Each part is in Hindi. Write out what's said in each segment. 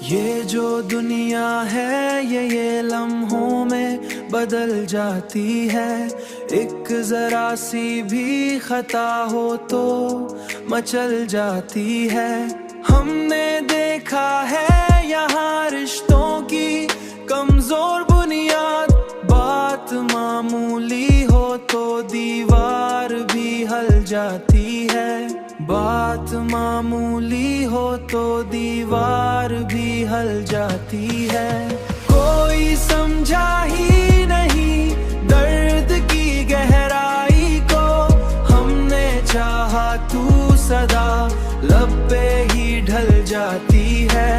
ये जो दुनिया है ये लम्हों में बदल जाती है। एक जरा सी भी खता हो तो मचल जाती है। हमने देखा है यहाँ रिश्तों की कमजोर बुनियाद, बात मामूली हो तो दीवार भी हल जाती है। बात मामूली हो तो दीवार भी हल जाती है। कोई समझा ही नहीं दर्द की गहराई को, हमने चाहा तू सदा लब पे ही ढल जाती है।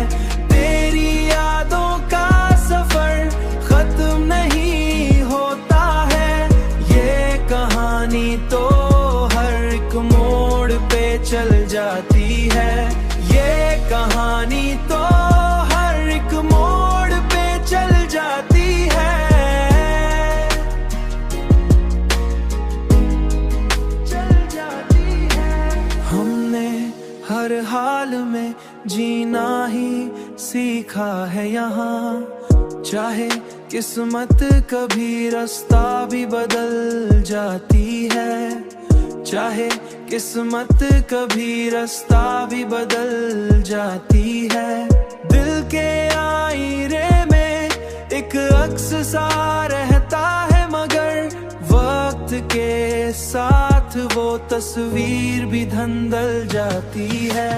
तेरी यादों का सफर खत्म नहीं होता है, ये कहानी तो हर एक मोड़ पे चल जाती है। ये कहानी तो हर एक मोड़ पे चल जाती है। चल जाती है। हमने हर हाल में जीना ही सीखा है यहाँ, चाहे किस्मत कभी रास्ता भी बदल जाती है। चाहे किस्मत कभी रास्ता भी बदल जाती है। दिल के आईने में एक अक्स सा रहता है, मगर वक्त के साथ वो तस्वीर भी धंधल जाती है।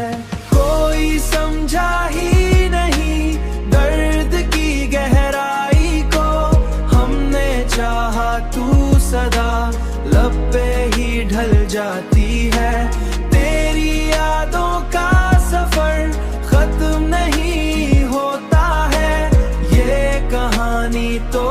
कोई समझा ही नहीं दर्द की गहराई को, हमने चाहा तू सदा लब पे ही ढल जाती है। तेरी यादों का सफर खत्म नहीं होता है, ये कहानी तो